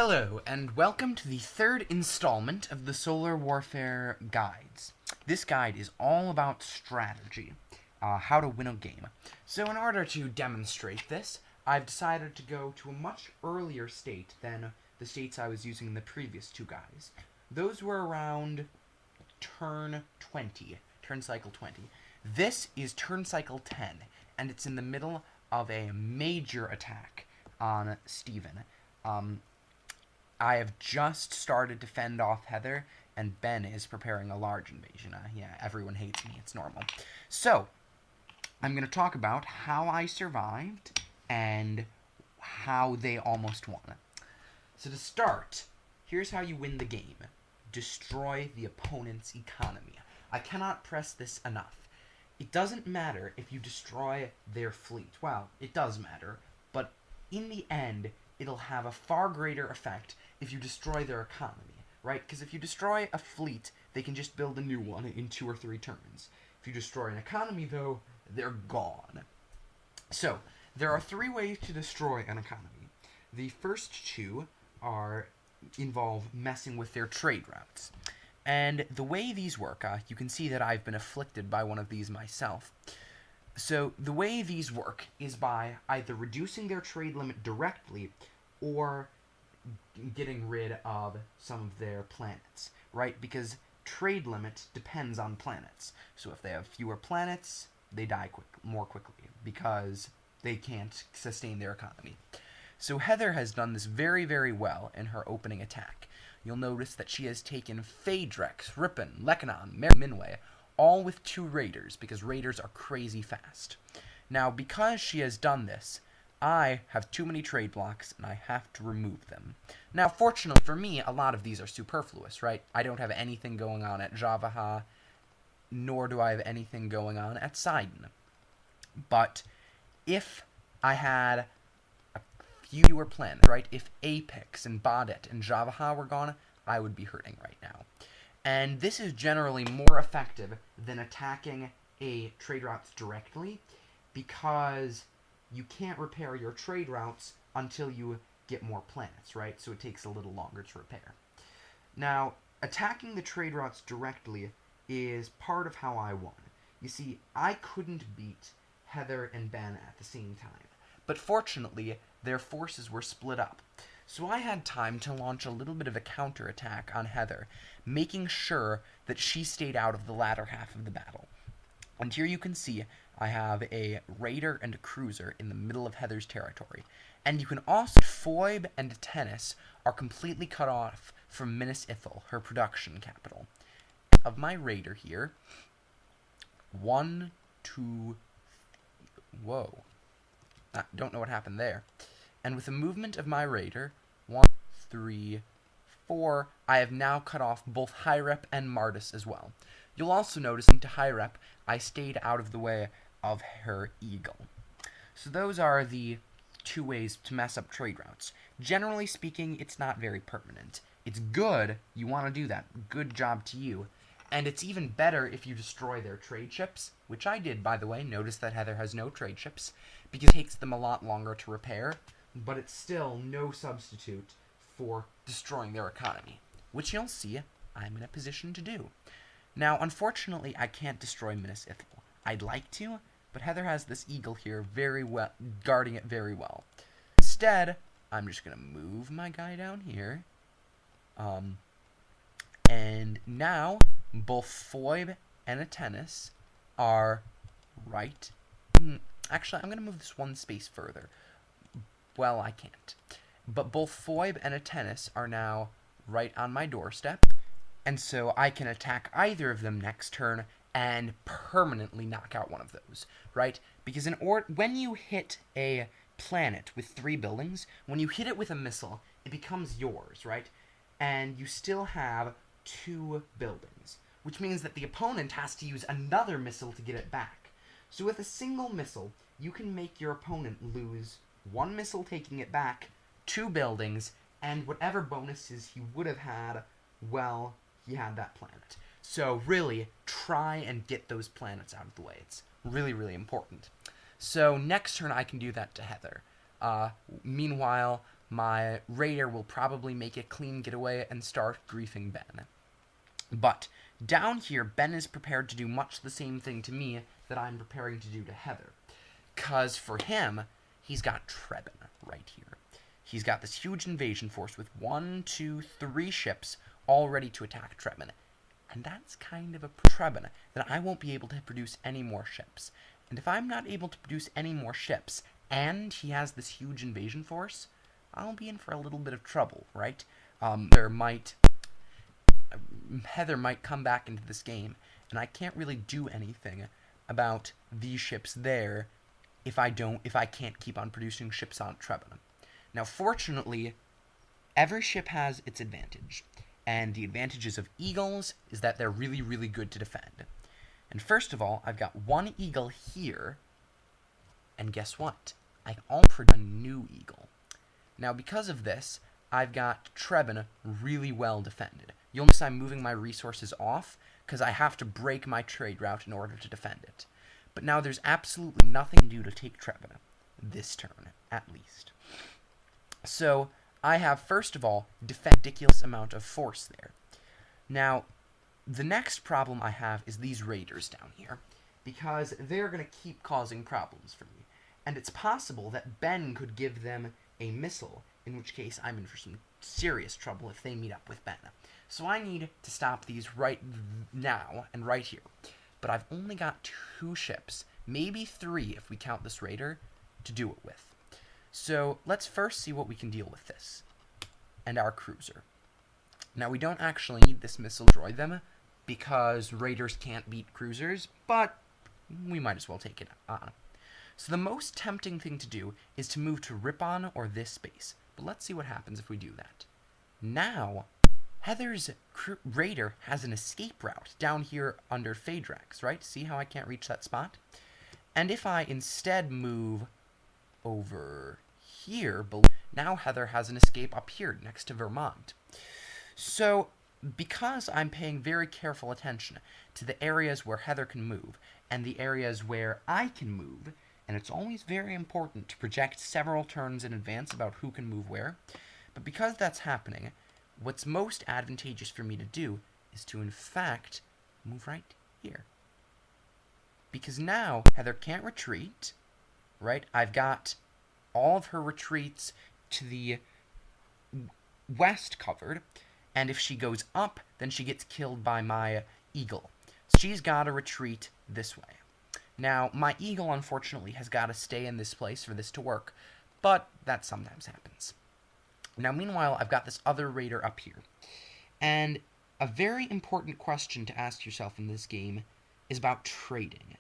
Hello, and welcome to the third installment of the Solar Warfare Guides. This guide is all about strategy, how to win a game. So in order to demonstrate this, I've decided to go to a much earlier state than the states I was using in the previous two guides. Those were around turn cycle 20. This is turn cycle 10, and it's in the middle of a major attack on Steven. I have just started to fend off Heather, and Ben is preparing a large invasion. Yeah, everyone hates me. It's normal. So, I'm going to talk about how I survived and how they almost won. So to start, here's how you win the game. Destroy the opponent's economy. I cannot press this enough. It doesn't matter if you destroy their fleet. Well, it does matter, but in the end, it'll have a far greater effect if you destroy their economy, right? Because if you destroy a fleet, they can just build a new one in 2 or 3 turns. If you destroy an economy, though, they're gone. So, there are 3 ways to destroy an economy. The first 2 involve messing with their trade routes. And the way these work, you can see that I've been afflicted by one of these myself. So, the way these work is by either reducing their trade limit directly or getting rid of some of their planets, right? Because trade limit depends on planets. So if they have fewer planets, they die more quickly because they can't sustain their economy. So Heather has done this very, very well in her opening attack. You'll notice that she has taken Phaedrex, Ripon, Lekanon, Minway, all with 2 raiders, because raiders are crazy fast. Now, because she has done this, I have too many trade blocks, and I have to remove them. Now, fortunately for me, a lot of these are superfluous, right? I don't have anything going on at Javaha, nor do I have anything going on at Sidon. But if I had a fewer planets, right? If Apex and Badet and Javaha were gone, I would be hurting right now. And this is generally more effective than attacking a trade routes directly, because you can't repair your trade routes until you get more planets, right? So it takes a little longer to repair. Now, attacking the trade routes directly is part of how I won. You see, I couldn't beat Heather and Ben at the same time, but fortunately, their forces were split up. So I had time to launch a little bit of a counterattack on Heather, making sure that she stayed out of the latter half of the battle. And here you can see I have a raider and a cruiser in the middle of Heather's territory. And you can also Foib and Tennis are completely cut off from Minas Ithil, her production capital. Of my raider here, 1, 2, whoa. I don't know what happened there. And with the movement of my raider, 1, 3, 4, I have now cut off both Hyrep and Mardus as well. You'll also notice to Hyrep, I stayed out of the way of her eagle. So those are the 2 ways to mess up trade routes. Generally speaking, it's not very permanent. It's good, you want to do that. Good job to you. And it's even better if you destroy their trade ships, which I did, by the way. Notice that Heather has no trade ships, because it takes them a lot longer to repair, but it's still no substitute for destroying their economy, which you'll see I'm in a position to do. Now, unfortunately, I can't destroy Minas Ithil. I'd like to, but Heather has this eagle here very well, guarding it very well. Instead, I'm just going to move my guy down here. And now, both Foib and Atenis are right. Actually, I'm going to move this 1 space further. Well, I can't. But both Foib and Atenis are now right on my doorstep. And so I can attack either of them next turn and permanently knock out one of those, right? Because when you hit a planet with 3 buildings, when you hit it with a missile, it becomes yours, right? And you still have 2 buildings, which means that the opponent has to use another missile to get it back. So with a single missile, you can make your opponent lose 1 missile taking it back, 2 buildings, and whatever bonuses he would have had, well, he had that planet. So really, try and get those planets out of the way. It's really, really important. So next turn I can do that to Heather. Meanwhile, my raider will probably make a clean getaway and start griefing Ben. But down here, Ben is prepared to do much the same thing to me that I'm preparing to do to Heather. Because for him, he's got Trebin right here. He's got this huge invasion force with 1, 2, 3 ships all ready to attack Trebin. And that's kind of a Trebin that I won't be able to produce any more ships. And if I'm not able to produce any more ships, and he has this huge invasion force, I'll be in for a little bit of trouble, right? Heather might come back into this game, and I can't really do anything about these ships there if I can't keep on producing ships on Trebin. Now, fortunately, every ship has its advantage, and the advantages of eagles is that they're really, really good to defend. And first of all, I've got one eagle here, and guess what? I can also produce a new eagle. Now, because of this, I've got Trebin really well defended. You'll notice I'm moving my resources off, because I have to break my trade route in order to defend it. But now there's absolutely nothing to do to take Trebin, this turn, at least. So, I have, first of all, a ridiculous amount of force there. Now, the next problem I have is these raiders down here, because they're going to keep causing problems for me. And it's possible that Ben could give them a missile, in which case I'm in for some serious trouble if they meet up with Ben. So I need to stop these right now and right here. But I've only got 2 ships, maybe 3 if we count this raider, to do it with. So let's first see what we can deal with this, and our cruiser. Now, we don't actually need this missile to destroy them, because raiders can't beat cruisers, but we might as well take it on. So the most tempting thing to do is to move to Ripon or this base, but let's see what happens if we do that. Now, Heather's raider has an escape route down here under Phaedrax, right? See how I can't reach that spot? And if I instead move over here, now Heather has an escape up here next to Vermont. So, because I'm paying very careful attention to the areas where Heather can move and the areas where I can move, and it's always very important to project several turns in advance about who can move where, but because that's happening, what's most advantageous for me to do is to, in fact, move right here. Because now Heather can't retreat, right? I've got all of her retreats to the west covered, and if she goes up, then she gets killed by my eagle. She's got to retreat this way. Now, my eagle, unfortunately, has got to stay in this place for this to work, but that sometimes happens. Now, meanwhile, I've got this other raider up here, and a very important question to ask yourself in this game is about trading.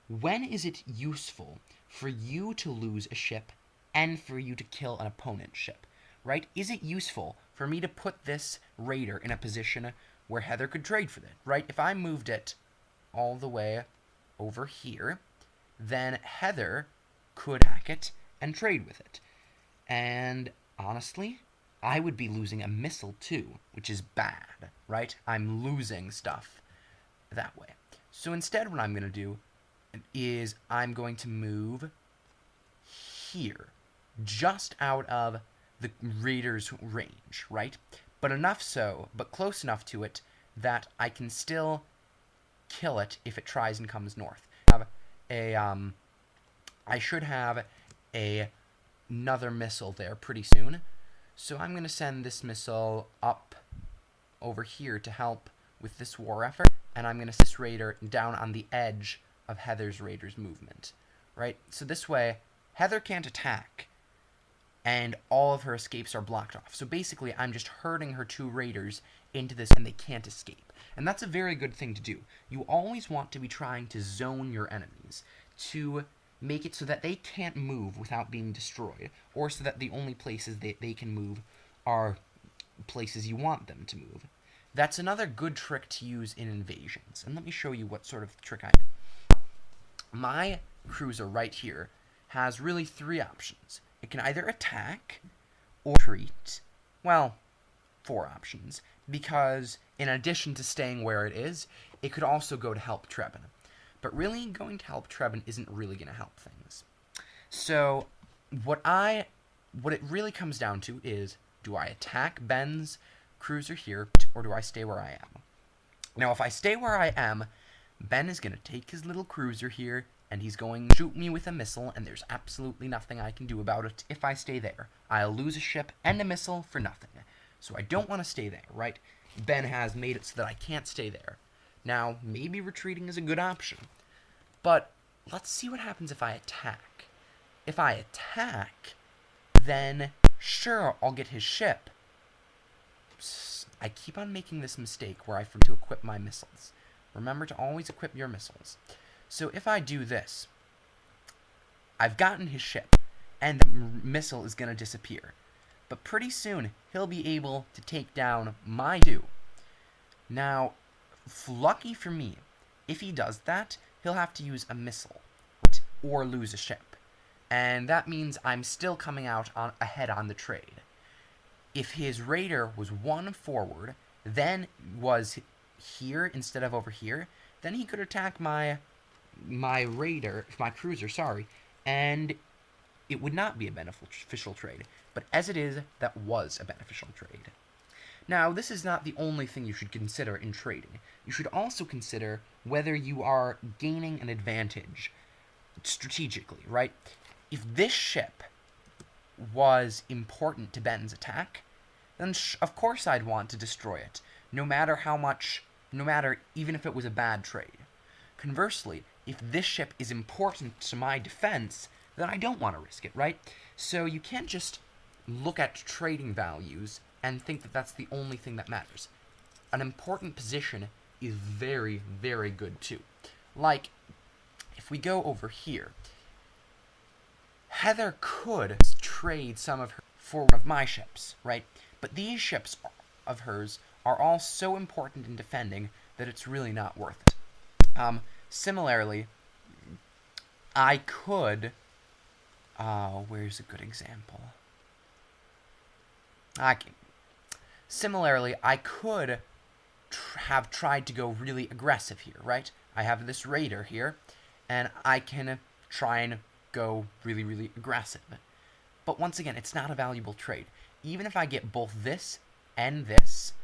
When is it useful for you to lose a ship and for you to kill an opponent's ship, right? Is it useful for me to put this raider in a position where Heather could trade for it, right? If I moved it all the way over here, then Heather could hack it and trade with it. And honestly, I would be losing a missile too, which is bad, right? I'm losing stuff that way. So instead what I'm going to do is I'm going to move here, just out of the raider's range, right? But close enough to it that I can still kill it if it tries and comes north. I should have another missile there pretty soon. So I'm going to send this missile up over here to help with this war effort, and I'm going to send this raider down on the edge of Heather's raider's movement, right? So this way, Heather can't attack, and all of her escapes are blocked off. So basically, I'm just herding her 2 raiders into this, and they can't escape. And that's a very good thing to do. You always want to be trying to zone your enemies, to make it so that they can't move without being destroyed, or so that the only places they can move are places you want them to move. That's another good trick to use in invasions, and let me show you what sort of trick I do. My cruiser right here has really 3 options. It can either attack or retreat. Well, 4 options, because in addition to staying where it is, it could also go to help Trebin. But really, going to help Trebin isn't really going to help things. So, what I what it really comes down to is, do I attack Ben's cruiser here, or do I stay where I am? Now, if I stay where I am, Ben is going to take his little cruiser here, and he's going to shoot me with a missile, and there's absolutely nothing I can do about it if I stay there. I'll lose a ship and a missile for nothing. So I don't want to stay there, right? Ben has made it so that I can't stay there. Now, maybe retreating is a good option. But let's see what happens if I attack. If I attack, then sure, I'll get his ship. I keep on making this mistake where I forget to equip my missiles. Remember to always equip your missiles. So if I do this, I've gotten his ship, and the missile is going to disappear. But pretty soon, he'll be able to take down my two. Now, lucky for me, if he does that, he'll have to use a missile, or lose a ship. And that means I'm still coming out ahead on the trade. If his raider was one forward, then was here instead of over here, then he could attack my cruiser, and it would not be a beneficial trade. But as it is, that was a beneficial trade. Now, this is not the only thing you should consider in trading. You should also consider whether you are gaining an advantage strategically, right? If this ship was important to Ben's attack, then of course I'd want to destroy it, no matter even if it was a bad trade. Conversely, if this ship is important to my defense, then I don't want to risk it, right? So you can't just look at trading values and think that that's the only thing that matters. An important position is very, very good too. Like, if we go over here, Heather could trade some of her for one of my ships, right? But these ships of hers are all so important in defending that it's really not worth it. Similarly, I could... where's a good example? Similarly, I could have tried to go really aggressive here, right? I have this raider here, and I can try and go really, really aggressive. But once again, it's not a valuable trade. Even if I get both this and this,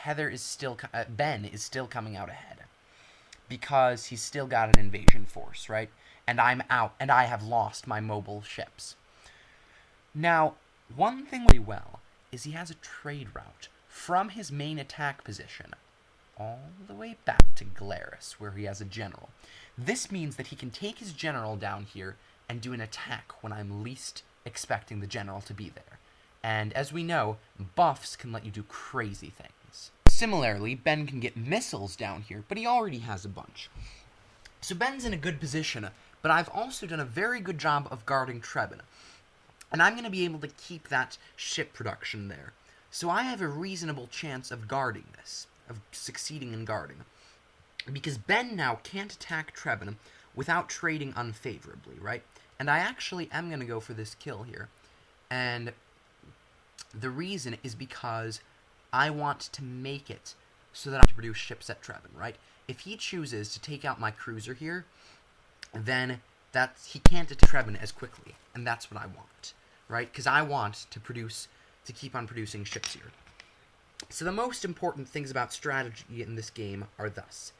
Ben is still coming out ahead. Because he's still got an invasion force, right? And I'm out, and I have lost my mobile ships. Now, one thing really well is he has a trade route from his main attack position all the way back to Glarus, where he has a general. This means that he can take his general down here and do an attack when I'm least expecting the general to be there. And as we know, buffs can let you do crazy things. Similarly, Ben can get missiles down here, but he already has a bunch. So Ben's in a good position, but I've also done a very good job of guarding Trebin. And I'm going to be able to keep that ship production there. So I have a reasonable chance of guarding this, of succeeding in guarding. Because Ben now can't attack Trebin without trading unfavorably, right? And I actually am going to go for this kill here. And the reason is because I want to make it so that I can produce ships at Trebin, right? If he chooses to take out my cruiser here, then he can't attack Trebin as quickly, and that's what I want, right? Because I want to keep on producing ships here. So the most important things about strategy in this game are thus: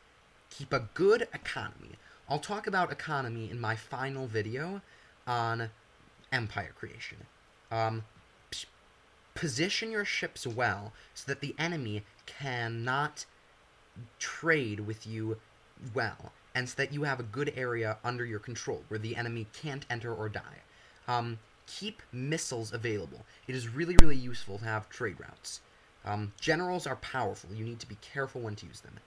keep a good economy. I'll talk about economy in my final video on empire creation. Position your ships well so that the enemy cannot trade with you well, and so that you have a good area under your control where the enemy can't enter or die. Keep missiles available. It is really, really useful to have trade routes. Generals are powerful. You need to be careful when to use them.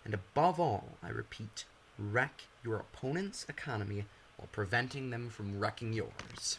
And above all, I repeat, wreck your opponent's economy while preventing them from wrecking yours.